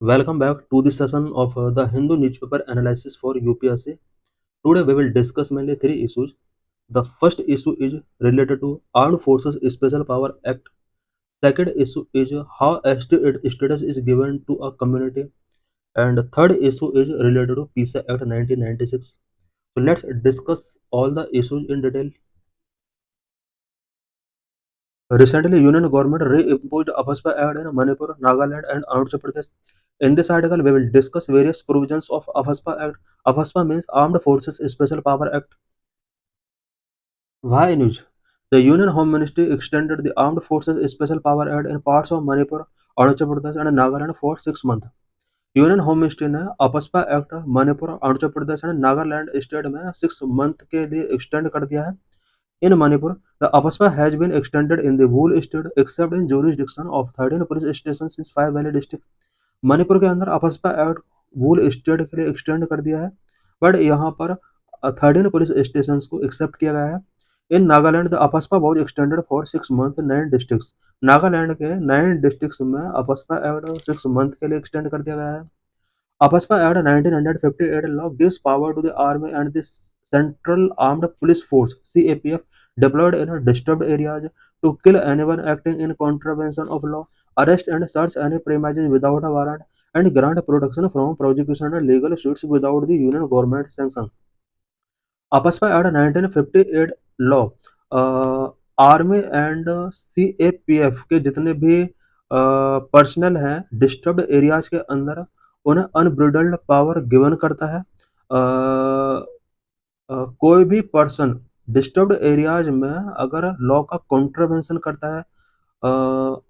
Welcome back to the session of the Hindu newspaper analysis for UPSC. Today we will discuss mainly three issues. The first issue is related to Armed Forces Special Power Act. Second issue is how status is given to a community. And the third issue is related to PISA Act 1996. So let's discuss all the issues in detail. Recently, Union government re-imposed AFSPA Act in Manipur, Nagaland, and Arunachal Pradesh. In this article, we will discuss various provisions of AFSPA Act. AFSPA means Armed Forces Special Power Act. Why news? The Union Home Ministry extended the Armed Forces Special Power Act in parts of Manipur, Arunachal Pradesh, and Nagaland for 6 months. Union home ministry ने AFSPA act Manipur Arunachal Pradesh और Nagaland state में 6 month के लिए extend कर दिया है. In Manipur, the APASPA has been extended in the whole state except in jurisdiction of 13 police stations since 5 Valley district. Manipur के अंदर अपस्पा एक्ट वूल स्टेट के लिए एक्सटेंड कर दिया है, बट यहाँ पर 13 पुलिस स्टेशन को एक्सेप्ट किया गया है. In Nagaland the AFSPA was extended for 6 month 9 districts. Nagaland के 9 डिस्ट्रिक्ट्स में अपस्पा एक्ट 6 मंथ के लिए एक्सटेंड कर दिया गया है. APASPA Act 1958 law gives power to the Army and the Central Armed Police Force (CAPF) deployed in disturbed areas to kill anyone acting in contravention of law, arrest and search any premises without a warrant, and grant protection from prosecution and legal suits without the Union government sanction. APASPA Act 1958 law army and CAPF के जितने भी personal हैं disturbed areas के अंदर उन्हें unbridled power given करता है. कोई भी पर्सन डिस्टर्ब्ड एरियाज में अगर लॉ का कॉन्ट्रवेंशन करता है,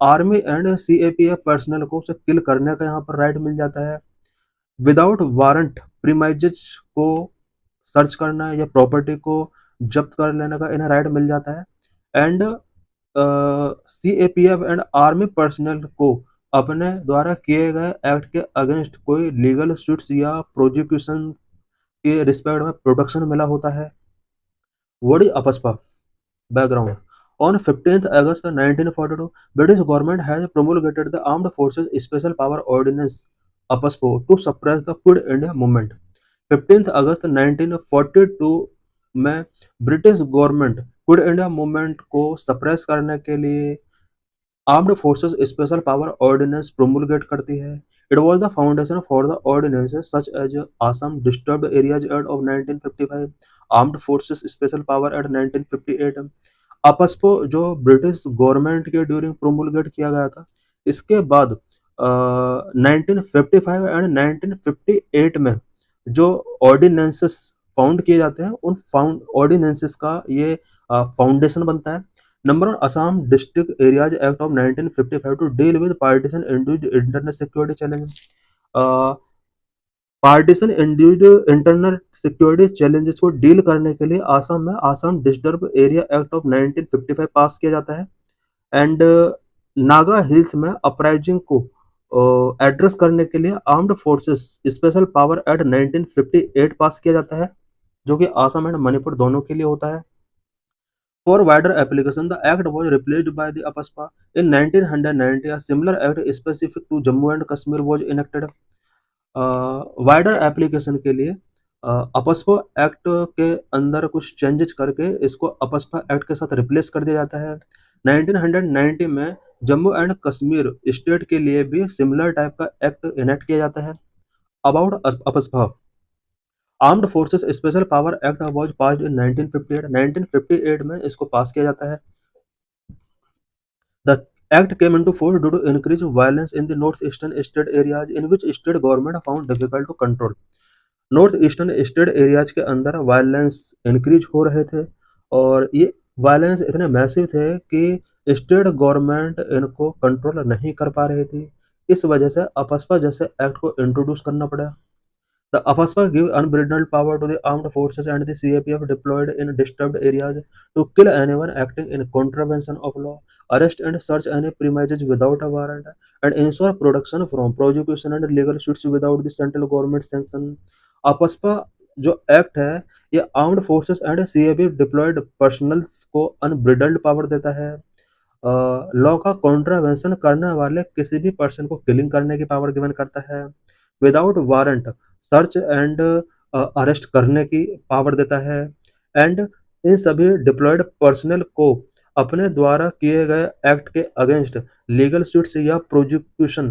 आर्मी एंड CAPF पर्सनल को उसे किल करने का यहाँ पर राइट मिल जाता है. विदाउट वारंट प्रीमाइजेज को सर्च करना या प्रॉपर्टी को जब्त कर लेने का इन्हें राइट मिल जाता है. And CAPF and army personnel को अपने द्वारा किए गए एक्ट के अगेंस्ट कोई लीगल सूट्स या प्रोसिक्यूशन के रिस्पेक्ट में प्रोटेक्शन मिला होता है. What is AFSPA? Background. On 15th August 1942, British government has promulgated the Armed Forces Special Power Ordinance (APSPO) to suppress the Quit India movement. 15 अगस्त 1942 में British government quit India movement को suppress करने के लिए armed forces special power ordinance promulgate करती है. It was the foundation for the ordinances such as Assam disturbed areas act of 1955, armed forces special power act 1958. AFSPA जो British government के during promulgate किया गया था, इसके बाद 1955 एंड 1958 में जो ऑर्डिनेंसेस फाउंड किए जाते हैं उन फाउंड ऑर्डिनेंसेस का ये फाउंडेशन बनता है. Number one, Assam district areas act of 1955 to deal with partition induced internal security challenge. Partition induced internal security challenges को डील करने के लिए आसाम में Assam disturb area act of 1955 pass किया जाता है. एंड नागा हिल्स में अपराइजिंग को एड्रेस करने के लिए armed forces special power act 1958 pass किया जाता है, जो कि आसाम एंड मणिपुर दोनों के लिए होता है. For wider application, the act was replaced by the APSPA. In 1990, a similar act specific to Jammu and Kashmir was enacted. Wider application के लिए अपस्पा एक्ट के अंदर कुछ चेंजेस करके इसको अपस्पा एक्ट के साथ रिप्लेस कर दिया जाता है. 1990 में जम्मू एंड कश्मीर स्टेट के लिए भी सिमिलर टाइप का एक्ट इनेक्ट किया जाता है. About AFSPA, armed forces special power act was passed in 1958. 1958 में इसको पास किया जाता है. The act came into force due to increased violence in the northeastern state areas in which state government found difficult to control. North eastern state areas के अंदर violence increase हो रहे थे और ये वायलेंस इतने मैसिव थे कि स्टेट गवर्नमेंट इनको कंट्रोल नहीं कर पा रही थी. इस वजह से अपस्पा जैसे एक्ट को इंट्रोड्यूस करना पड़ा. The AFSPA give unbridled power to the armed forces and the CAPF deployed in disturbed areas to kill anyone acting in contravention of law, arrest and search any premises without a warrant, and ensure protection from prosecution and legal suits without the central government sanction. AFSPA जो act है ये armed forces and CAPF deployed personnels को unbridled power देता है. Law का contravention करने वाले किसी भी पर्सन को किलिंग करने की पावर गिवन करता है। Without warrant search and arrest करने की पावर देता है। एंड इन सभी डिप्लॉयड पर्सनल को अपने द्वारा किए गए एक्ट के अगेंस्ट लीगल सूट्स या प्रोसिक्यूशन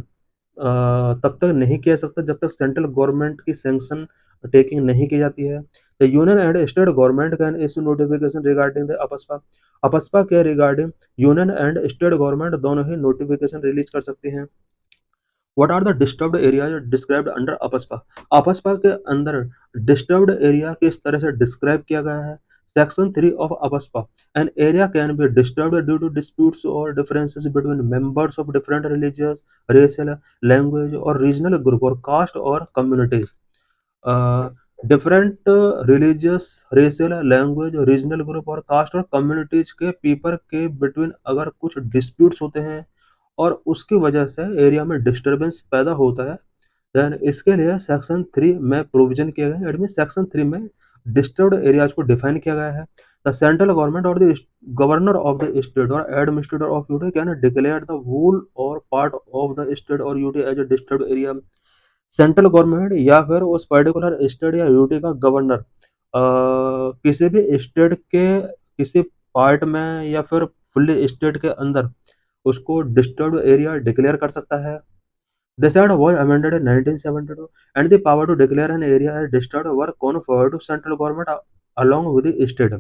तब तक नहीं किया सकता जब तक सेंट्रल गवर्नमेंट की सैंक्शन टेकिंग नहीं की जाती है। The union and state government can issue notification regarding the AFSPA. AFSPA के regarding union and state government दोनों ही नोटिफिकेशन रिलीज कर सकती हैं। What are the disturbed areas described under AFSPA. AFSPA के अंदर डिस्टर्ब्ड एरिया किस तरह से डिस्क्राइब किया गया है। Section 3 of AFSPA, an area can be disturbed due to disputes और differences between members of different religious, racial, language और रीजनल ग्रुप और कास्ट और communities. Different religious, racial, language, regional group और कास्ट और communities के people के between अगर कुछ डिस्प्यूट्स होते हैं और उसकी वजह से एरिया में डिस्टरबेंस पैदा होता है, देन इसके लिए सेक्शन 3 में प्रोविजन किया गया है। इट मीन सेक्शन 3 में डिस्टर्ब्ड एरियाज को डिफाइन किया गया है। द सेंट्रल गवर्नमेंट और the governor of the state और administrator of UT can declare the whole और पार्ट ऑफ द स्टेट और UT as a disturbed area. Central government या फिर उस पर्टिकुलर स्टेट या यूटी का गवर्नर किसी भी स्टेट के किसी पार्ट में या फिर फुल्ली स्टेट के अंदर उसको डिस्टर्ब्ड एरिया डिक्लेयर कर सकता है। This act was amended in 1972 and the power to declare an area as disturbed were conferred to central government along with the state।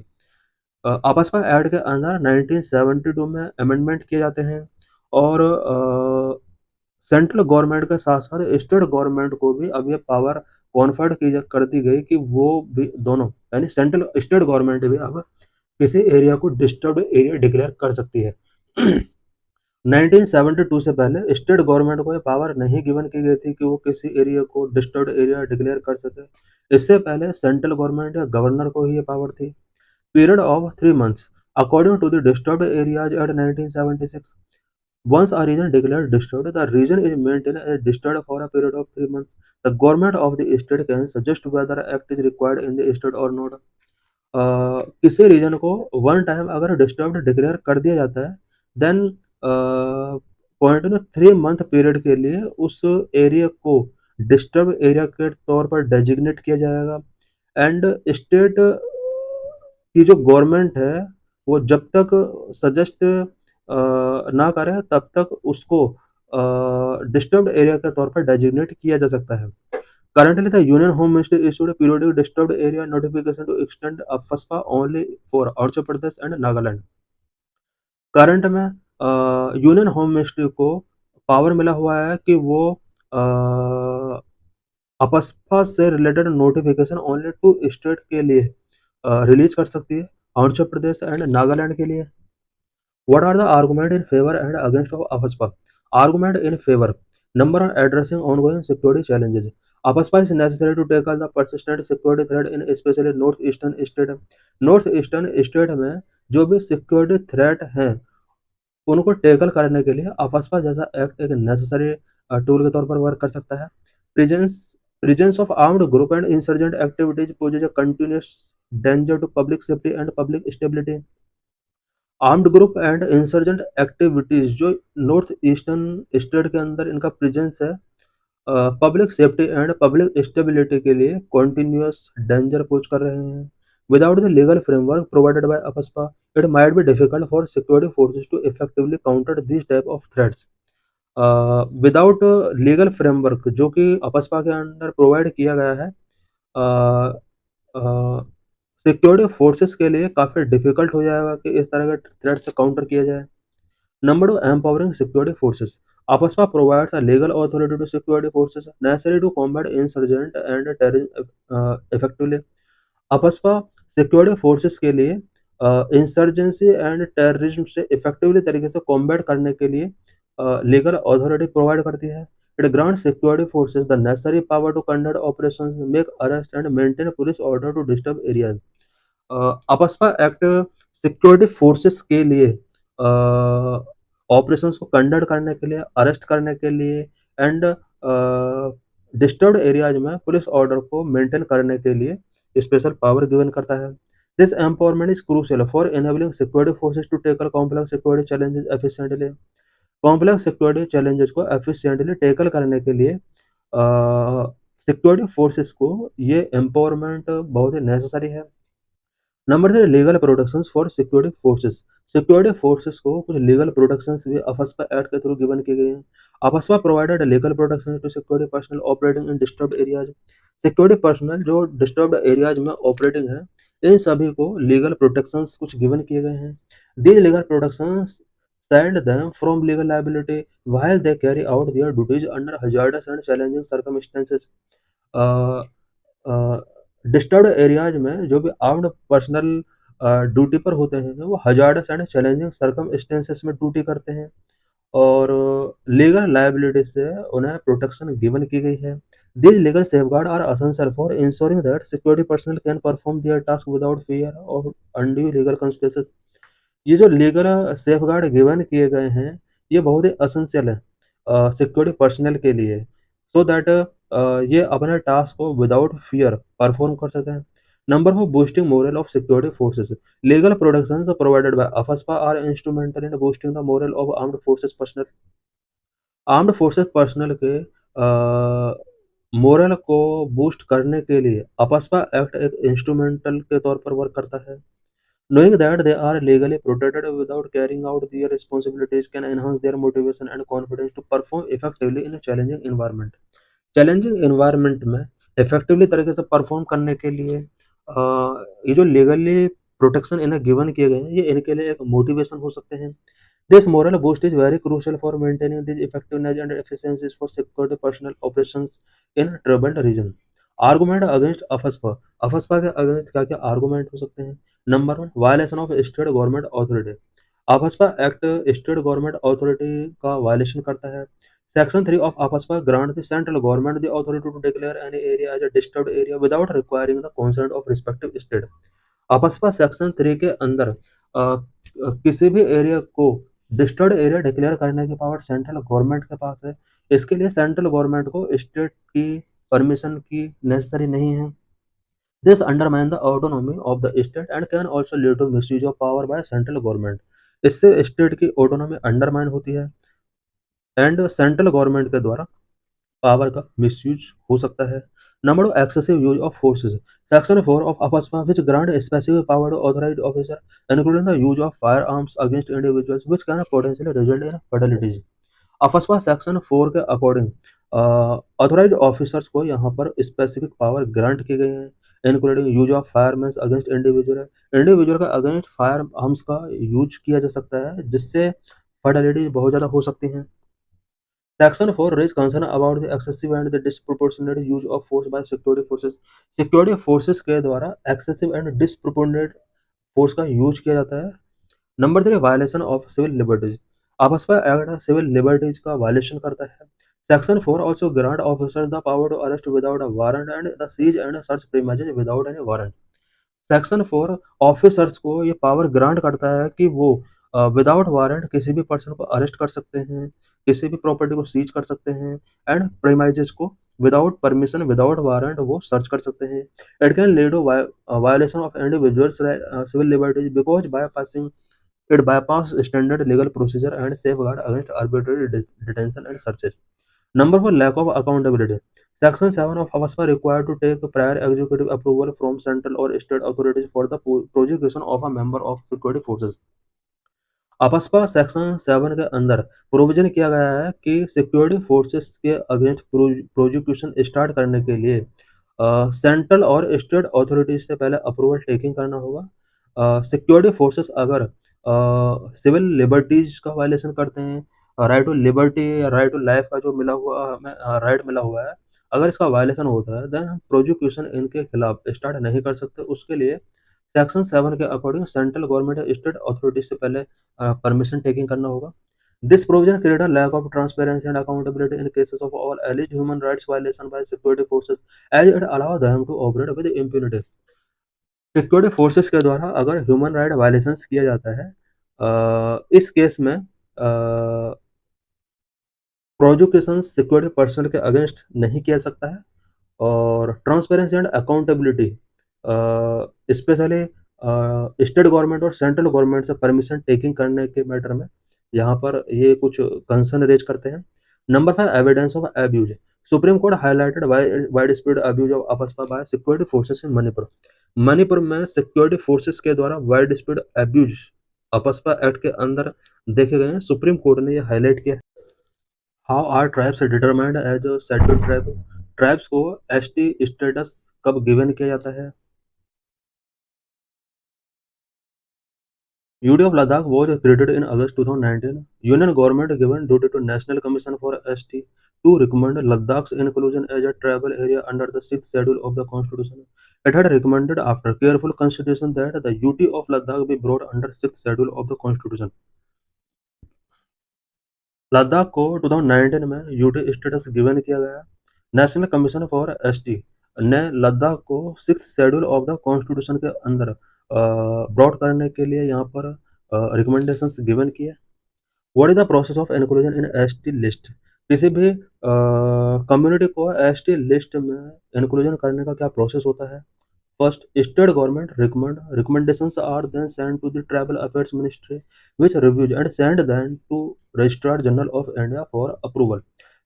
AFSPA act के अंदर 1972 में अमेंडमेंट किए जाते हैं और सेंट्रल गवर्नमेंट के साथ साथ स्टेट गवर्नमेंट को भी अब ये पावर कॉन्फर्ड कर दी गई कि वो भी दोनों यानी सेंट्रल स्टेट गवर्नमेंट भी अब किसी एरिया को डिस्टर्ब्ड एरिया डिक्लेयर कर सकती है। 1972 से पहले स्टेट गवर्नमेंट को ये पावर नहीं गिवन की गई थी कि वो किसी एरिया को डिस्टर्ब्ड एरिया डिक्लेयर कर सके। इससे पहले सेंट्रल गवर्नमेंट या गवर्नर को ही ये पावर थी। Period of 3 months according to the disturbed areas act 1976। Once a region declared disturbed, the region is maintained as disturbed for a period of 3 months. The government of the state can suggest whether act is required in the state or not। किसी reason को one time अगर disturbed declare कर दिया जाता है, then point ना 3 month period के लिए उस एरिया को डिस्टर्ब एरिया के तौर पर डेजिग्नेट किया जाएगा। एंड स्टेट की जो गवर्नमेंट है वो जब तक सजेस्ट ना करे तब तक उसको डिस्टर्ब्ड एरिया के तौर पर डेजिग्नेट किया जा सकता है। Currently, the Union Home Ministry issued a periodic disturbed area notification to extend FSPA only for Arunachal Pradesh and Nagaland। Current में यूनियन होम मिनिस्ट्री को पावर मिला हुआ है कि वो अपस्पा से related notification only to state के लिए रिलीज कर सकती है, अरुणाचल प्रदेश एंड नागालैंड के लिए। What are the argument in favor and against of AFSPA? Argument in favor. Number one, addressing ongoing security challenges। AFSPA is necessary to tackle the persistent security threat in especially northeastern state। Northeastern state में जो भी security threat हैं उनको tackle करने के लिए AFSPA जैसा act एक नेसेसरी टूल के तौर पर वर्क कर सकता है। Presence of armed group and insurgent activities poses a continuous danger to public safety and public stability। Armed group and insurgent activities जो नॉर्थ ईस्टर्न स्टेट के अंदर इनका प्रेजेंस है public safety and public stability के लिए continuous danger pose कर रहे हैं। Without the legal framework provided by AFSPA it might be difficult for security forces to effectively counter this type of threats. Without legal framework जो कि अपस्पा के अंदर provide किया गया है सिक्योरिटी फोर्सेस के लिए काफ़ी डिफिकल्ट हो जाएगा कि इस तरह के थ्रेट से काउंटर किया जाए। Number 2, empowering security forces. AFSPA provides a legal authority to security forces necessary to combat insurgent and terrorism effectively। AFSPA security forces के लिए इंसर्जेंसी एंड टेररिज्म से इफेक्टिवली तरीके से कॉम्बैट करने के लिए लीगल अथॉरिटी प्रोवाइड करती है। It grant security forces the necessary power to conduct operations, make arrest and maintain police order to disturb areas. AFSPA act security forces के लिए ऑपरेशंस को कंडक्ट करने के लिए, अरेस्ट करने के लिए एंड डिस्टर्ब्ड एरियाज में पुलिस ऑर्डर को मेंटेन करने के लिए स्पेशल पावर गिवन करता है। This empowerment is crucial for enabling security forces to tackle complex security challenges efficiently. Complex security challenges को एफिशिएंटली टैकल करने के लिए सिक्योरिटी फोर्सेस को ये एम्पावरमेंट बहुत ही नेसेसरी है। Number 3, legal protections for security forces. Security forces को कुछ लीगल प्रोटेक्शंस भी अफस्पा एक्ट के थ्रू गिवन की गई हैं। AFSPA provided legal protection to security personnel operating in disturbed areas. Security personnel जो डिस्टर्ब्ड एरियाज में ऑपरेटिंग है, इन सभी को लीगल प्रोटेक्शंस कुछ गिवन किए गए हैं। These legal protections shield them from legal liability while they carry out their duties under hazardous and challenging circumstances. Disturbed areas में जो भी आर्म्ड पर्सनल ड्यूटी पर होते हैं वो हजार्डस एंड चैलेंजिंग सर्कमस्टेंसेस में ड्यूटी करते हैं और लीगल लायबिलिटी से उन्हें प्रोटेक्शन गिवन की गई है। These legal safeguards are essential for ensuring that security personnel can perform their task without fear of undue legal consequences. ये जो लीगल सेफगार्ड गिवन किए गए हैं, ये बहुत ही एसेंशियल है सिक्योरिटी पर्सनल के लिए, सो दैट ये अपने टास्क को विदाउट फियर परफॉर्म कर सकें। Number 4, boosting morale of security forces. Legal protections provided by AFSPA are instrumental in boosting the morale of armed forces personnel. Armed forces personnel के morale को boost करने के लिए अफस्पा एक्ट एक instrumental के तौर पर वर्क करता है। Knowing that they are legally protected without carrying out their responsibilities can enhance their motivation and confidence to perform effectively in a challenging environment. Challenging environment में इफेक्टिवली तरीके से perform करने के लिए ये जो लीगली प्रोटेक्शन इन्हें गिवन किए गए हैं, ये इनके लिए एक मोटिवेशन हो सकते हैं। This morale boost is very crucial for maintaining this effectiveness and efficiencies for security personnel operations in troubled region. Argument against AFSPA. AFSPA के अगेंस्ट क्या क्या आर्गुमेंट हो सकते हैं? Number 1, violation of state government authority. AFSPA act state government authority का violation करता है। Section 3 of AFSPA grants the central government the authority to declare any area as a disturbed area without requiring the consent of respective state. AFSPA section 3 के अंदर किसी भी area को disturbed area declare करने की power central government के पास है। इसके लिए सेंट्रल गवर्नमेंट को स्टेट की परमिशन की नेसेसरी नहीं है। This undermines the autonomy of the state and can also lead to misuse of power by central government. इससे स्टेट की ऑटोनॉमी अंडरमाइन होती है एंड सेंट्रल गवर्नमेंट के द्वारा पावर का मिसयूज हो सकता है। Number 2, excessive use of forces. Section 4 of AFSPA which grant specific power to authorised officer including the use of firearms against individuals which can potentially result in fatalities. AFSPA section 4 के according authorised officers को यहाँ पर specific power grant की गई है, including use of firearms against individual. Individual का against fire arms का use किया जा सकता है जिससे फैटलिटी बहुत ज़्यादा हो सकती हैं। Section 4 raise concern about the excessive and the disproportionate use of force by security forces. Security forces के द्वारा excessive and disproportionate force का यूज किया जाता है। Number 3, violation of civil liberties. AFSPA act civil liberties का violation करता है। Section 4 also grant officers the power to arrest without a warrant and the siege and search premises without any warrant. Section 4 officers को ये power grant करता है कि वो without warrant किसी भी पर्सन को अरेस्ट कर सकते हैं, किसी भी प्रॉपर्टी को सीज कर सकते हैं एंड प्रीमाइजेस को विदाउट परमिशन विदाउट वारंट वो सर्च कर सकते हैं। It can lead to violation of individuals civil liberties because bypassing it bypass standard legal procedure and safeguard against arbitrary detention and searches. Number 4, lack of accountability. Section 7 of AFSPA required to take prior executive approval from central or state authorities for the prosecution of a member of security forces. AFSPA section 7 के अंदर provision किया गया है कि security forces के against prosecution start करने के लिए सेंट्रल और स्टेट अथॉरिटीज से पहले अप्रूवल टेकिंग करना होगा। सिक्योरिटी फोर्सेस अगर सिविल लिबर्टीज का वायलेशन करते हैं, राइट टू लिबर्टी या राइट टू लाइफ का जो मिला हुआ हमें राइट मिला हुआ है, अगर इसका वायलेशन होता है देन हम प्रोसिक्यूशन इनके खिलाफ स्टार्ट नहीं कर सकते। उसके लिए सेक्शन 7 के अकॉर्डिंग सेंट्रल गवर्नमेंट या स्टेट अथॉरिटी से पहले परमिशन टेकिंग करना होगा। This provision create a lack of transparency and accountability in cases of all alleged human rights violation by security forces as it allow them to operate with impunity. Security forces के द्वारा अगर human right violations किया जाता है, इस case में prosecution security personal के against नहीं किया सकता है और transparency and accountability specially state government और सेंट्रल गवर्नमेंट से परमिशन टेकिंग करने के मैटर में यहाँ पर ये कुछ कंसर्न रेज करते हैं। Number 5, evidence of abuse. Supreme court highlighted wide spread abuse of AFSPA bye security forces in Manipur. Manipur में सिक्योरिटी फोर्सेस के द्वारा wide spread abuse AFSPA act के अंदर देखे गए हैं। सुप्रीम कोर्ट ने यह हाईलाइट किया। How are tribes determined as scheduled tribe. Tribes को एसटी स्टेटस कब गिवन किया जाता है? UT of Ladakh was created in August 2019. Union government given duty to National Commission for ST to recommend Ladakh's inclusion as a tribal area under the 6th schedule of the Constitution. It had recommended after careful consideration that the UT of Ladakh be brought under 6th schedule of the Constitution. Ladakh को 2019 में UT status given किया गया। National commission for ST ने लद्दाख को 6th schedule of the constitution के अंदर broad करने के लिए यहाँ पर रिकमेंडेशंस गिवन किए। What is the process of inclusion in ST list. किसी भी कम्युनिटी को एसटी लिस्ट में इंक्लूजन करने का क्या प्रोसेस होता है? First, state government recommendations are then sent to the Tribal Affairs Ministry, which reviews and send them to Registrar General of India for approval.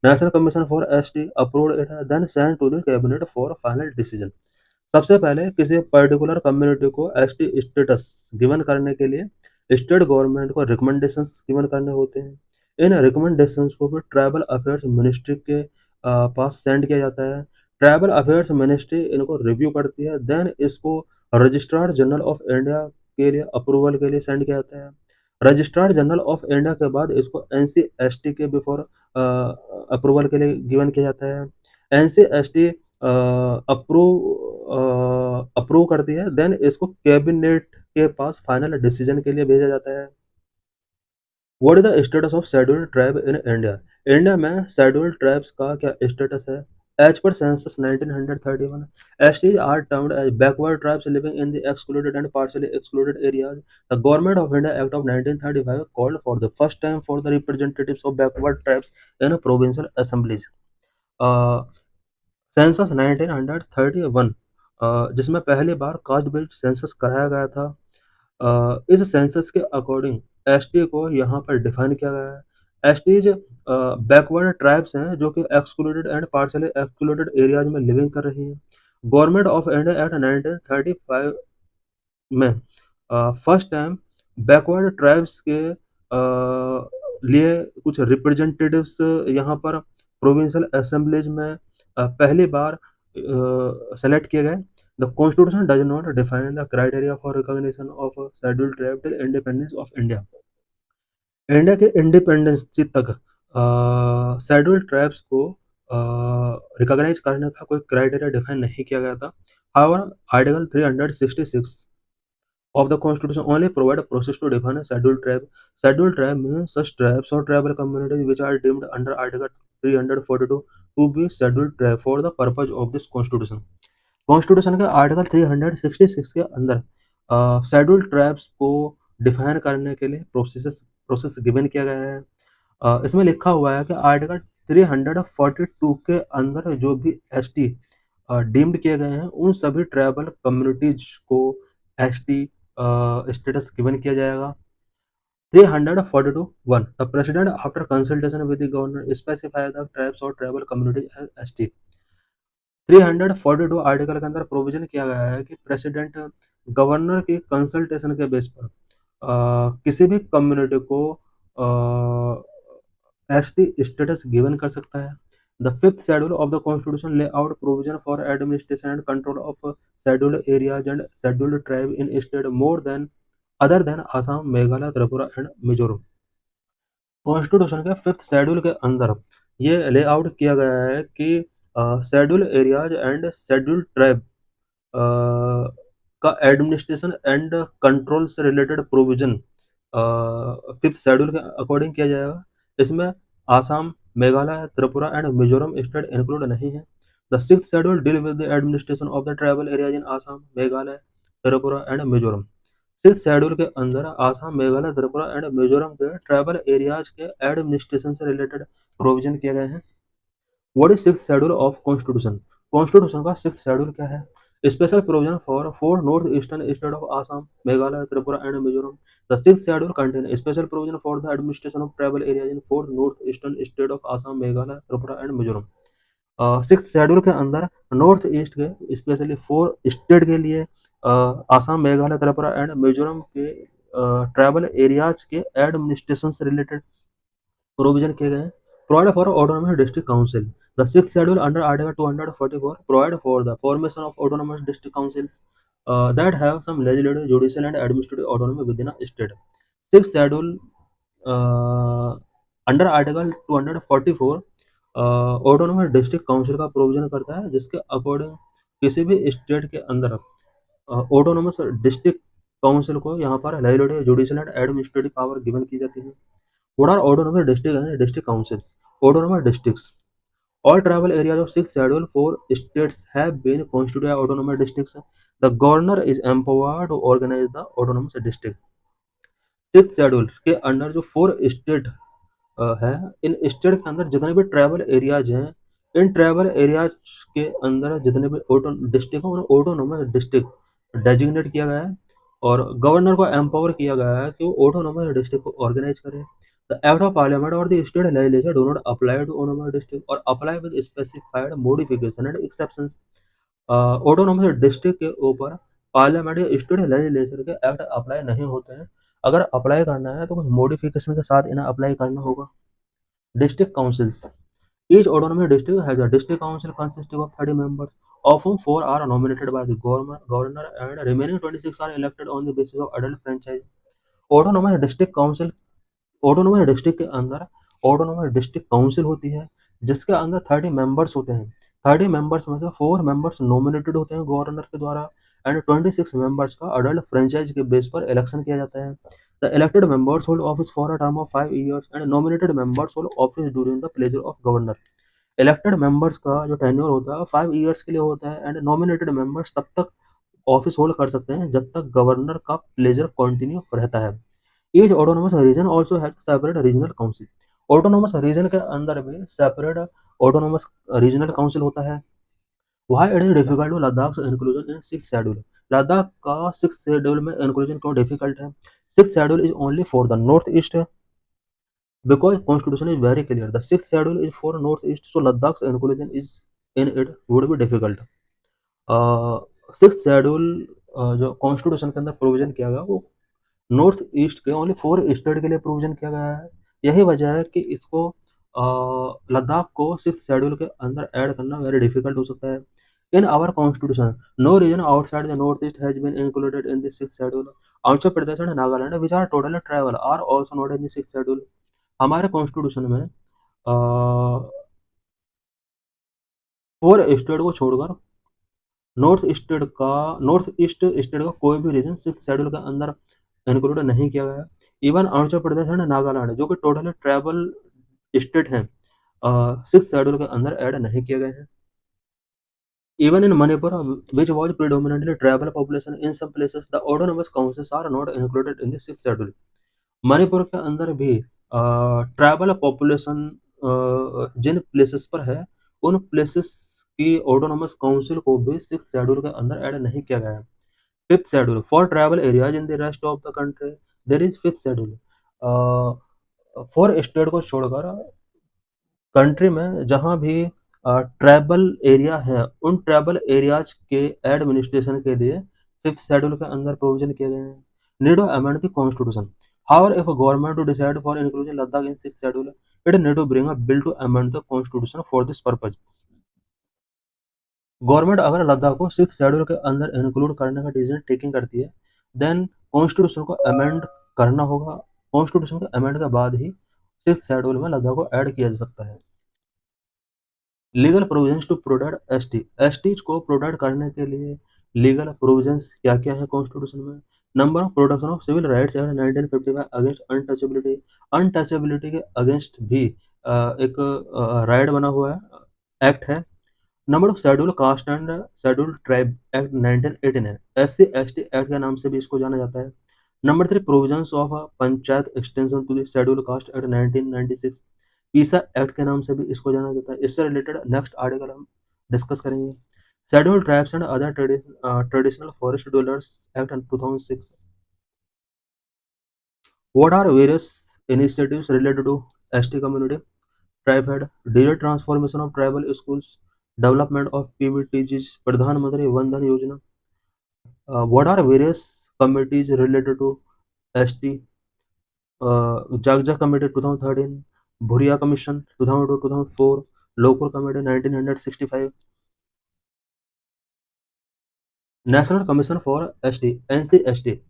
National Commission for ST approved it, then sent to the Cabinet for final decision. सबसे पहले किसी particular community को ST status given करने के लिए state government को recommendations given करने होते हैं। इन रिकमेंडेशंस को फिर ट्राइबल अफेयर्स मिनिस्ट्री के पास सेंड किया जाता है। ट्राइबल अफेयर्स मिनिस्ट्री इनको रिव्यू करती है, देन इसको रजिस्ट्रार जनरल ऑफ इंडिया के लिए अप्रूवल के लिए सेंड किया जाता है। रजिस्ट्रार जनरल ऑफ इंडिया के बाद इसको NCST के बिफोर अप्रूवल के लिए गिवन किया जाता है। NCST अप्रूव करती है, देन इसको कैबिनेट के पास फाइनल डिसीजन के लिए भेजा जाता है। What is the status of scheduled tribe in India. India में शेड्यूल्ड ट्राइब्स का क्या स्टेटस है? As per census 1931, STs are termed as backward tribes living in the excluded and partially excluded areas. The Government of India Act of 1935 called for the first time for the representatives of backward tribes in provincial assemblies. Census 1931 जिसमें पहली बार caste based census कराया गया था। इस census के according ST को यहाँ पर डिफाइन किया गया है। एसटीज बैकवर्ड ट्राइब्स हैं जो कि excluded and partially excluded areas में लिविंग कर रही हैं। गवर्नमेंट ऑफ इंडिया एक्ट 1935 में फर्स्ट टाइम बैकवर्ड ट्राइब्स के लिए कुछ रिप्रेजेंटेटिव्स यहाँ पर प्रोविंशियल असेंबलीज में पहली बार सेलेक्ट किए गए। The constitution does not define the criteria for recognition of scheduled tribe till independence of India. India के इंडिपेंडेंस तक शेड्यूल्ड ट्राइब्स को रिकॉग्नाइज करने का कोई क्राइटेरिया डिफाइन नहीं किया गया था। However article 366 of the constitution only provide a process to define a scheduled tribe. Scheduled tribe means such tribes or tribal communities which are deemed under article 342 to be scheduled tribe for the purpose of this constitution. Constitution के article 366 के अंदर scheduled tribes को define करने के लिए process given किया गया है। इसमें लिखा हुआ है कि आर्टिकल 342 के अंदर जो भी एसटी डीम्ड किए गए हैं उन सभी ट्राइबल कम्युनिटीज को एसटी स्टेटस गिवन किया जाएगा। 342(1) The president after consultation with the governor specify the tribes or tribal community as ST। 342 article के अंदर प्रोविजन किया गया है कि प्रेसिडेंट गवर्नर की कंसल्टेशन के बेस पर किसी भी कम्युनिटी को एसटी स्टेटस गिवन कर सकता है। The fifth schedule of the constitution lay out provision for administration and control of scheduled areas and scheduled tribe in state more than other than Assam, Meghalaya, Tripura and Mizoram। Constitution के fifth schedule के अंदर ये ले out किया गया है कि schedule areas and schedule tribe का एडमिनिस्ट्रेशन एंड कंट्रोल से रिलेटेड प्रोविजन फिफ्थ शेड्यूल के अकॉर्डिंग किया जाएगा। इसमें Assam, Meghalaya, Tripura and Mizoram state include नहीं है। The sixth schedule deal with the administration of the tribal areas in Assam, Meghalaya, Tripura and Mizoram. Sixth schedule के अंदर आसाम, मेघालय, त्रिपुरा एंड मिजोरम के ट्राइबल एरियाज के एडमिनिस्ट्रेशन से रिलेटेड प्रोविजन किए गए हैं। What is sixth schedule of constitution. Constitution का सिक्स्थ शेड्यूल क्या है? Special provision for four northeastern states of Assam, Meghalaya, Tripura, and Mizoram. The sixth schedule contains special provision for the administration of tribal areas in four northeastern states of Assam, Meghalaya, Tripura, and Mizoram. Six schedule के अंदर north east के specially four state के लिए Assam, Meghalaya, Tripura and Mizoram के tribal areas के administration से related provision किए गए हैं. Provide for autonomous district council. The sixth schedule under Article 244 provide for the formation of autonomous district councils that have some legislative, judicial, and administrative autonomy within a state. Sixth schedule uh, under Article 244 autonomous district council का provision करता है जिसके according किसी भी state के अंदर autonomous district council को यहाँ पर legislative, judicial and administrative power given की जाती है. What are autonomous district and district councils? Autonomous districts. All tribal areas of sixth schedule for states have been constituted as autonomous districts. The governor is empowered to organize the autonomous district. Six schedule के under जो four state है, इन state के अंदर जितने भी tribal areas हैं, in tribal areas के अंदर जितने भी डिस्ट्रिक्ट हैं उन्हें ऑटोनोमस डिस्ट्रिक्ट डेजिग्नेट किया गया है और गवर्नर को एम्पावर किया गया है कि वो ऑटोनोमस डिस्ट्रिक्ट को ऑर्गेनाइज करें. The Act of Parliament or the state legislature do not apply to autonomous district or apply with specified modification and exceptions. Autonomous district के ऊपर पार्लियामेंट या स्टेट लेजिस्लेचर के एक्ट अप्लाई नहीं होते हैं. अगर अप्लाई करना है तो कुछ मॉडिफिकेशन के साथ इन्हें अप्लाई करना होगा. District councils. Each autonomous district has a district council consisting of 30 members, of whom 4 are nominated by the governor and remaining 26 are elected on the basis of adult franchise. Autonomous district council, autonomous district के अंदर autonomous district council होती है जिसके अंदर 30 members होते हैं. 30 members में से 4 मेंबर्स नॉमिनेटेड होते हैं गवर्नर के द्वारा एंड 26 मेंबर्स का अडल्ट फ्रेंचाइज के बेस पर इलेक्शन किया जाता है. The elected members hold office for a term of 5 years and nominated members hold office during the pleasure of governor. Elected members का जो टेन्योर होता है 5 years के लिए होता है एंड नॉमिनेटेड मेंबर्स तब तक ऑफिस होल्ड कर सकते हैं जब तक गवर्नर का प्लेजर कंटिन्यू रहता है. Each autonomous region also has separate regional council. Autonomous region के अंदर भी separate autonomous regional council होता है. Why it is difficult to Ladakh's inclusion in sixth schedule? Ladakh का सिक्स शेड्यूल में इंक्लूजन क्यों डिफिकल्ट है? Six schedule is only for the north east because constitution is very clear. The sixth schedule is for northeast, so Ladakh's inclusion is in it would be difficult. Six schedule जो constitution के अंदर provision किया गया वो north east के only 4 state के लिए provision किया गया है. यही वजह है कि इसको लद्दाख को सिक्स शेड्यूल के अंदर ऐड करना वेरी डिफिकल्ट हो सकता है. In our constitution no region outside the north east has been included in this six schedule. Arunachal Pradesh and Nagaland which are totally tribal are also not in this six schedule. हमारे constitution में 4 state को छोड़कर north east state का कोई भी reason six schedule के अंदर include नहीं किया गया. इवन अरुणाचल प्रदेश एंड नागालैंड जो कि टोटली ट्राइबल स्टेट हैं सिक्स शेड्यूल के अंदर ऐड नहीं किए गए हैं. Even in Manipur which was predominantly tribal population in some places the autonomous councils are not included in the six schedule. Manipur के अंदर भी ट्राइबल पॉपुलेशन जिन प्लेसेस पर है उन प्लेसेस की ऑटोनोमस काउंसिल को भी सिक्स शेड्यूल के अंदर ऐड नहीं किया गया है. Fifth schedule for tribal areas in the rest of the country there is fifth schedule. For state को छोड़कर कंट्री में जहां भी ट्राइबल एरिया है उन ट्राइबल एरियाज के एडमिनिस्ट्रेशन के लिए फिफ्थ शेड्यूल के अंदर प्रोविजन किए गए हैं. Need to amend the constitution. However, if a government to decide for inclusion Ladakh in sixth schedule, it need to bring a bill to amend the constitution for this purpose. Government अगर लद्दाख को six schedule के अंदर include करने का decision taking करती है then constitution को amend करना होगा. कॉन्स्टिट्यूशन के अमेंड के बाद ही सिक्स शेड्यूल में लद्दाख को ऐड किया जा सकता है. Legal provisions to protect STs को प्रोटेक्ट करने के लिए लीगल प्रोविजंस क्या क्या है कॉन्स्टिट्यूशन में. Number of protection of civil rights act 1955 against untouchability. Untouchability के अगेंस्ट भी एक राइट बना हुआ है एक्ट है. Number of schedule caste and schedule tribe act 1989 SC ST act के नाम से भी इसको जाना जाता है. Number 3 provisions of panchayat extension to the schedule caste act 1996 PESA act के नाम से भी इसको जाना जाता है. इससे रिलेटेड नेक्स्ट आर्टिकल हम डिस्कस करेंगे. Scheduled Tribes and Other Traditional Forest Dwellers Act 2006. What are various initiatives related to ST community? Tribe Head, digital transformation of tribal schools, development of PVTGs, Pradhan Mantri Vandan Yojana. What are various committees related to ST? Jagja Committee 2013, Bhuria Commission 2002-2004, Lokpur Committee 1965, National Commission for ST (NCST).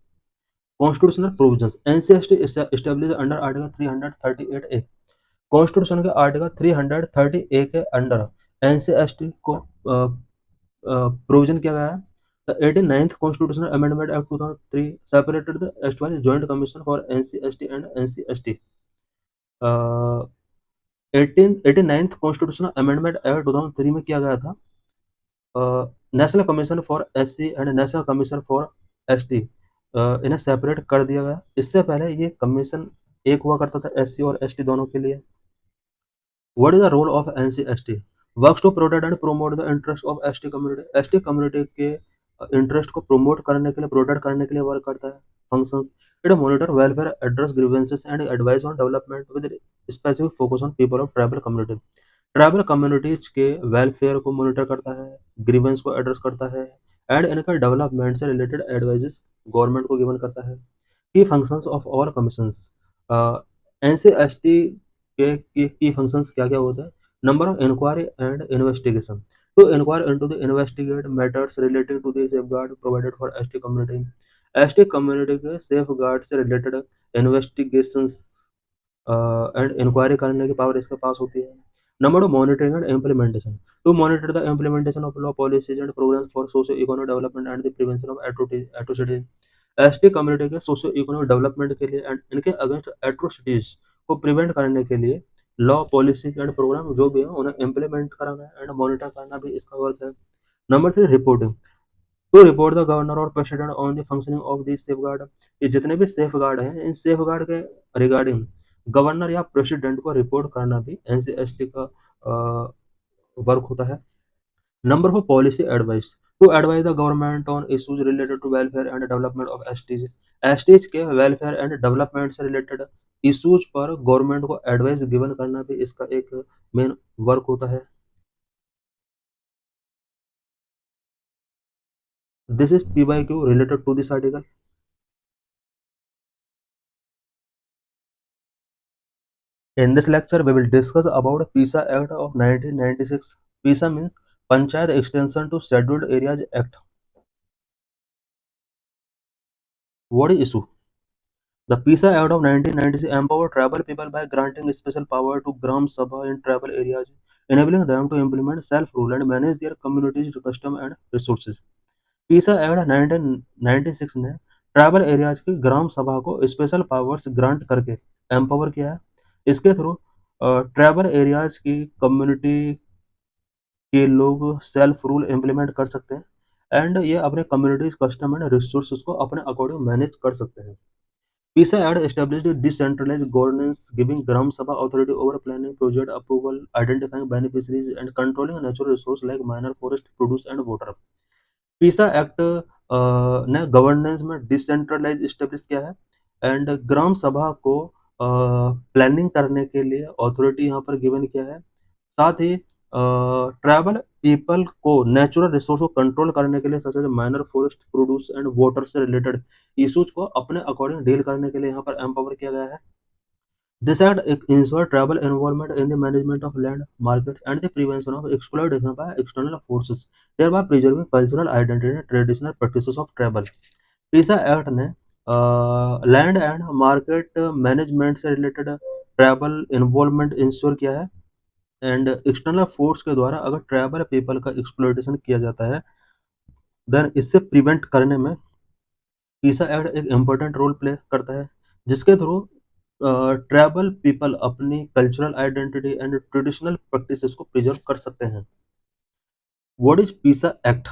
Constitutional provisions. NCST is established under Article 338A. Constitution के article 330A के under NCST को provision किया गया है. The 89th Constitutional Amendment Act 2003 separated the erstwhile Joint Commission for NCST and NCST. 89th Constitutional Amendment Act 2003 में किया गया था national commission for SC and national commission for ST इन्हें सेपरेट कर दिया गया. इससे पहले ये कमीशन एक हुआ करता था SC और ST दोनों के लिए. What is the role of NCST? Works to protect and promote the interest of ST community. ST community के इंटरेस्ट को प्रोमोट करने के लिए, प्रोटेक्ट करने के लिए वर्क करता है. Functions. It monitor welfare, address grievances and advice on development with specific focus on people of tribal community. Tribal communities के वेलफेयर को मॉनिटर करता है, ग्रीवेंस को एड्रेस करता है एंड इनका डेवलपमेंट से रिलेटेड एडवाइजेस गवर्नमेंट को गिवन करता है. की functions of all commissions. NCST के की फंक्शंस क्या क्या होते हैं? Number of inquiry and investigation. To inquire into the investigate matters related to the safeguard provided for ST community. ST community के सेफगार्ड से रिलेटेड इन्वेस्टिगेशंस एंड इंक्वायरी करने की पावर इसके पास होती है. Number of monitoring and implementation. To monitor the implementation of law, policies and programmes for socio economic development and the prevention of atrocities. ST community के socio economic development के लिए and इनके अगेंस्ट एट्रोसिटीज को prevent करने के लिए law, policy and programme जो भी है उन्हें इम्प्लीमेंट कराना एंड मॉनिटर करना भी इसका वर्क है. Number 3 reporting. To report the governor और president on the functioning of this safeguard. ये जितने भी सेफगार्ड हैं, इन सेफगार्ड के रिगार्डिंग गवर्नर या प्रेसिडेंट को रिपोर्ट करना भी NCST का वर्क होता है. Number four policy advice. To advise the government on issues related to welfare and development of STs. STs के वेलफेयर एंड डेवलपमेंट से रिलेटेड इश्यूज पर गवर्नमेंट को एडवाइस गिवन करना भी इसका एक मेन वर्क होता है. This is PYQ related to this article. In this lecture, we will discuss about PISA Act of 1996. PISA means Panchayat Extension to Scheduled Areas Act. What is issue? The PISA Act of 1996 empowered tribal people by granting special power to Gram Sabha in tribal areas, enabling them to implement self-rule and manage their community's custom and resources. PISA Act 1996 ने tribal areas की ग्राम सभा को special powers grant करके empower किया है. इसके through tribal areas की community के लोग सेल्फ रूल इम्प्लीमेंट कर सकते हैं एंड ये अपने कम्युनिटीज कस्टम एंड रिसोर्सेज को अपने अकॉर्डिंग मैनेज कर सकते हैं. PISA Act established decentralized governance, giving Gram Sabha authority over planning, project approval, identifying beneficiaries, and controlling natural resources like minor forest produce and water. PISA Act ने governance में decentralise establish किया है and ग्राम सभा को planning करने के लिए authority यहाँ पर गिवन किया है. साथ ही ट्राइबल पीपल को नेचुरल रिसोर्स को कंट्रोल करने के लिए such minor forest produce and water से रिलेटेड इश्यूज को अपने अकॉर्डिंग डील करने के लिए यहाँ पर एम्पावर किया गया है. This act ensures tribal involvement in the management of land, markets, and the prevention of exploitation by external forces, thereby preserving cultural identity and traditional practices of tribal. PISA Act ने land and market management से related tribal involvement ensure किया है and external force के द्वारा अगर tribal people का exploitation किया जाता है देन इससे प्रिवेंट करने में PISA एक्ट एक इम्पोर्टेंट रोल प्ले करता है, जिसके थ्रू ट्राइबल पीपल अपनी cultural identity and traditional practices को प्रिजर्व कर सकते हैं. What is PISA act?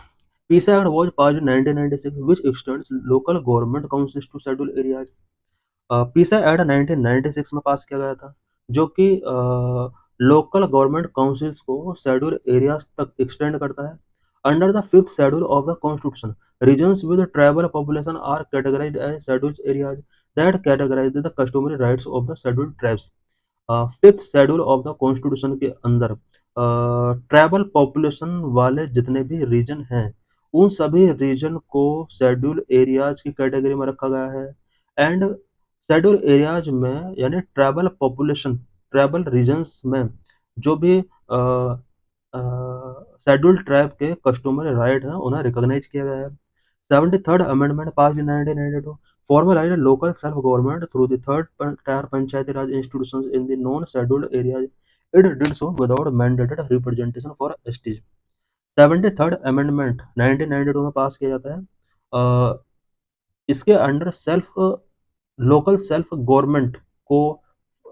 PISA Act was passed in 1996, which extends local government councils to scheduled areas. PISA Act 1996 में पास किया गया था, जो कि लोकल गवर्नमेंट काउंसिल्स को शेड्यूल एरियाज तक एक्सटेंड करता है. Under the fifth schedule of the Constitution, regions with tribal population are categorized as scheduled areas that categorize the customary rights of the scheduled tribes. Fifth schedule of the constitution के अंदर tribal population वाले जितने भी reason हैं उन सभी reason को schedule areas की कैटेगरी में रखा गया है एंड शेड्यूल एरियाज में यानी ट्राइबल पॉपुलेशन ट्राइबल रीजन्स में जो भी शेड्यूल ट्राइब के कस्टमरी राइट हैं उन्हें रिकॉग्नाइज किया गया है 73rd amendment pass in 1992 formalized local self-government through the third tier Panchayati Raj institutions in the non-scheduled areas. It did so without mandated representation for STs. 73rd amendment 1992 में पास किया जाता है। इसके अंडर लोकल सेल्फ गवर्नमेंट को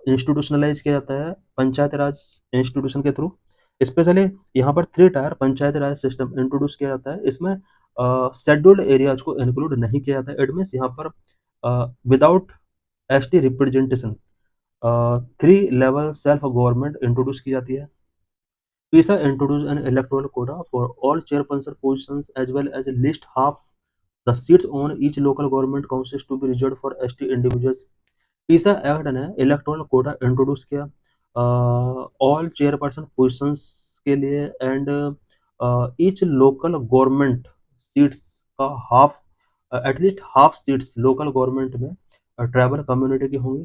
institutionalise किया जाता है पंचायत राज institution के थ्रू। स्पेशली यहाँ पर 3 टायर पंचायत राज सिस्टम इंट्रोड्यूस किया जाता है। इसमें शेड्यूल्ड एरियाज को इंक्लूड नहीं किया जाता है। इट मीन्स यहाँ पर without ST representation 3 level self government introduce की जाती है। PISA introduced an electoral quota for all chairperson positions as well as list half the seats on each local government councils to be reserved for ST individuals. PISA act ने electoral quota introduce किया all chairperson positions के लिए and each local government seats का half at least half seats local government में tribal community की होंगी।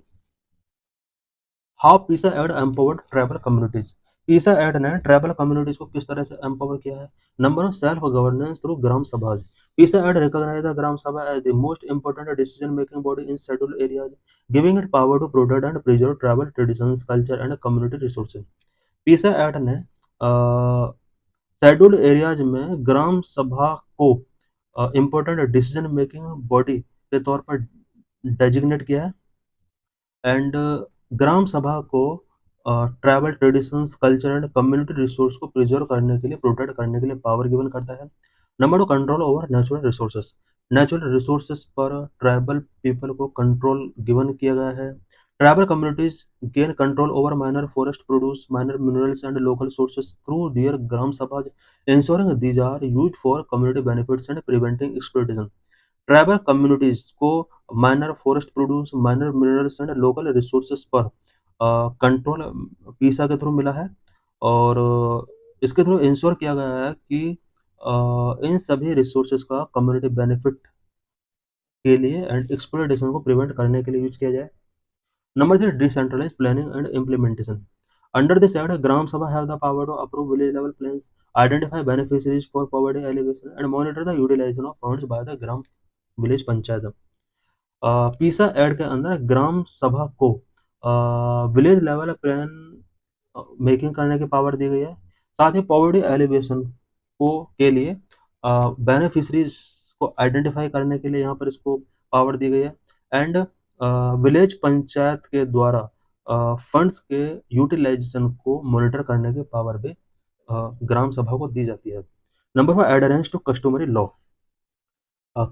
How PESA act empowered tribal communities. PESA act ने tribal communities को किस तरह से एम्पावर किया है। Number 1 self governance through gram sabha. PESA act recognise the gram sabha as the most important decision making body in scheduled areas giving it power to protect and preserve tribal traditions culture and community resources. PESA act ने scheduled areas में ग्राम सभा को important decision making body के तौर पर designate किया है and ग्राम सभा को tribal traditions culture and community resource को प्रिजर्व करने के लिए प्रोटेक्ट करने के लिए पावर गिवन करता है। Number 2 control over natural resources. Natural resources पर ट्राइबल पीपल को कंट्रोल गिवन किया गया है। Tribal communities gain control over minor forest produce minor minerals and local sources through their gram sabha ensuring these are used for community benefits and preventing exploitation. Tribal communities को minor forest produce minor minerals and local resources पर control PESA के through मिला है और इसके through ensure किया गया है कि इन सभी रिसोर्सेज का कम्युनिटी बेनिफिट के लिए एंड एक्सप्लॉयटेशन को प्रिवेंट करने के लिए यूज किया जाए। Number 3 decentralise planning and implementation. Under this act, Gram Sabha have the power to approve village level plans, identify beneficiaries for poverty alleviation, and monitor the utilization of funds by the Gram Village Panchayat. पीसा add के अंदर ग्राम सभा को village level plan making करने की power दी गई है। साथ ही poverty alleviation को के लिए बेनिफिशरीज को आइडेंटिफाई करने के लिए यहाँ पर इसको पावर दी गई है एंड विलेज पंचायत के द्वारा फंड्स के यूटिलाइजेशन को मॉनिटर करने की पावर भी ग्राम सभा को दी जाती है। Number 4 adherence to customary law.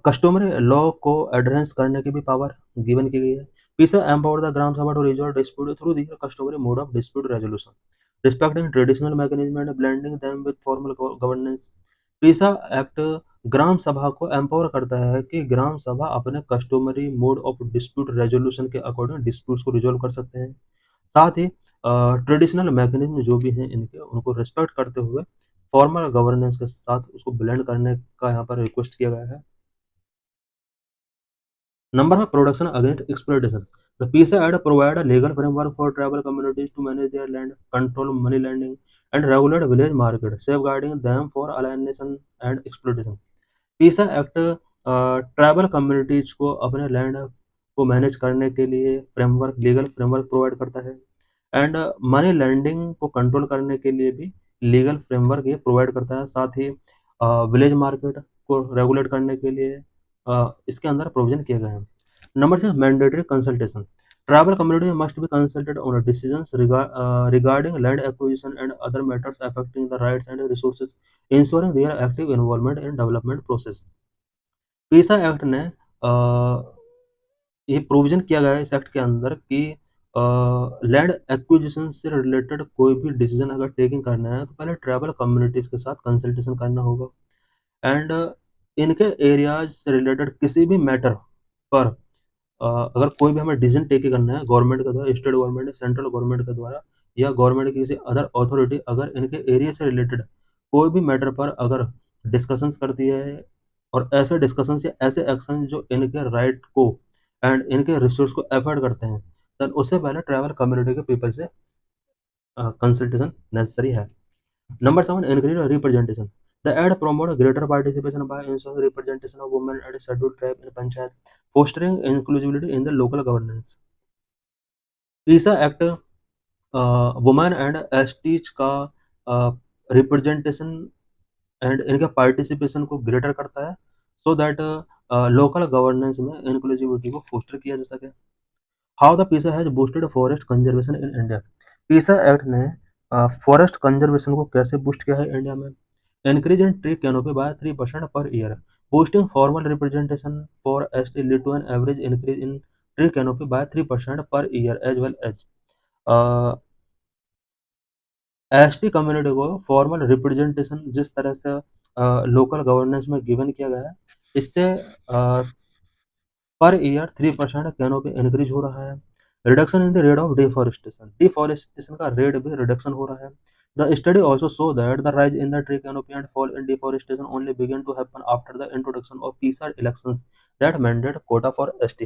Customary law को एडहेरेंस करने की भी पावर गिवन की गई है। पीसा empower the gram sabha to resolve dispute through the customary mode of dispute resolution respecting traditional mechanism and blending them with formal governance. PESA act gram sabha को empower करता है कि ग्राम सभा अपने customary mode of dispute resolution के अकॉर्डिंग डिस्प्यूट्स को resolve कर सकते हैं। साथ ही ट्रेडिशनल मैकेनिज्म जो भी हैं इनके उनको रिस्पेक्ट करते हुए फॉर्मल गवर्नेंस के साथ उसको ब्लेंड करने का यहाँ पर रिक्वेस्ट किया गया है। नंबर है production against exploitation. The PISA Act provide a legal framework for tribal communities to manage their land, control money lending, and regulate village market, safeguarding them for alienation and exploitation. पीसा act tribal communities को अपने land को manage करने के लिए framework legal framework provide करता है and money landing को कंट्रोल करने के लिए भी लीगल फ्रेमवर्क ये प्रोवाइड करता है। साथ ही विलेज मार्केट को रेगुलेट करने के लिए इसके अंदर प्रोविजन किए गए हैं। Number 6 mandatory consultation. Tribal community must be consulted on decisions regarding land acquisition and other matters affecting the rights and resources, ensuring their active involvement in development process. पीसा एक्ट ने ये प्रोविजन किया गया है इस एक्ट के अंदर कि लैंड एक्विजिशन से रिलेटेड कोई भी डिसीजन अगर टेकिंग करना है तो पहले ट्राइबल कम्युनिटीज के साथ कंसल्टेशन करना होगा एंड इनके एरियाज से रिलेटेड किसी भी मैटर पर अगर कोई भी हमें डिसीजन टेक करना है गवर्नमेंट के द्वारा, स्टेट गवर्नमेंट, सेंट्रल गवर्नमेंट के द्वारा या गवर्नमेंट की किसी अदर अथॉरिटी अगर इनके एरिया से रिलेटेड कोई भी मैटर पर अगर डिस्कशंस करती है और ऐसे डिस्कशंस या ऐसे एक्शन जो इनके राइट को एंड इनके रिसोर्स को एफर्ट करते हैं, देन उससे पहले ट्राइबल कम्युनिटी के पीपल से कंसल्टेशन नेसेसरी है। Number 7, increase representation. The ad promote greater participation by ensuring representation of women and scheduled tribe in panchayat, fostering inclusivity in the local governance. PISA Act women and STs का representation and इनके participation को greater करता है so that local governance में inclusivity को foster किया जा सके। How the PESA has boosted forest conservation in India. PESA act ने फॉरेस्ट कंजर्वेशन को कैसे बूस्ट किया है इंडिया में। Increase in tree canopy by 3% per year, boosting formal representation for ST lead to an average increase in tree canopy by 3% per year as well as ST community को formal representation जिस तरह से local governance में given किया गया है, इससे per year 3% canopy increase हो रहा है। Reduction in the rate of deforestation, deforestation का रेट भी रिडक्शन हो रहा है। The study also show that the rise in the tree canopy and fall in deforestation only begin to happen after the introduction of PESA elections that mandate quota for ST.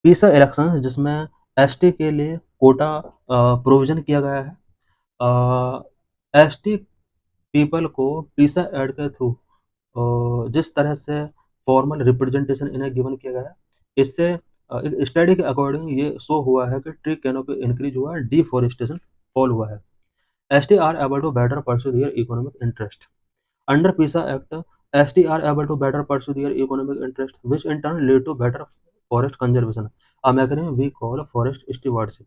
PESA elections जिसमें ST के लिए Kota provision किया गया है। ST people को पीसा add के through जिस तरह से फॉर्मल रिप्रेजेंटेशन इन्हें गिवन किया गया है, इससे एक स्टडी के अकॉर्डिंग ये शो हुआ है कि ट्री कैनोपी इंक्रीज हुआ है, डिफॉरेस्टेशन फॉल हुआ है। ST are able to better pursue their economic interest under PESA act. ST are able to better pursue their economic interest which in turn lead to better forest conservation, a mechanism we call forest stewardship.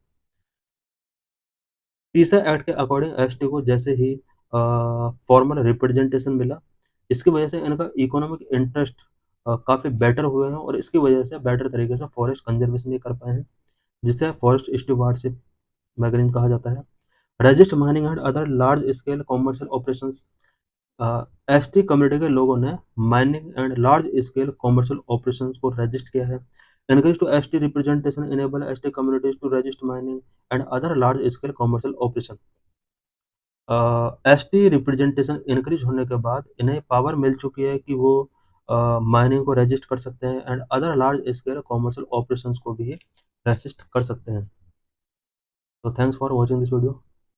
PESA act के according ST को जैसे ही formal representation मिला, इसकी वजह से इनका economic interest काफ़ी better हुए हैं और इसकी वजह से बेटर तरीके से फॉरेस्ट कंजर्वेशन भी कर पाए हैं, जिसे फॉरेस्ट स्टीवर्डशिप मैकेनिज्म कहा जाता है। Register mining and other large scale commercial operations. ST community के लोगों ने mining and large scale commercial operations को रजिस्टर किया है। Encourage to ST representation enable ST communities to register mining and other large scale commercial operation। S T representation increase होने के बाद इन्हें पावर मिल चुकी है कि वो माइनिंग को रजिस्टर कर सकते हैं and other large scale commercial operations को भी रजिस्टर कर सकते हैं। तो thanks for watching this video.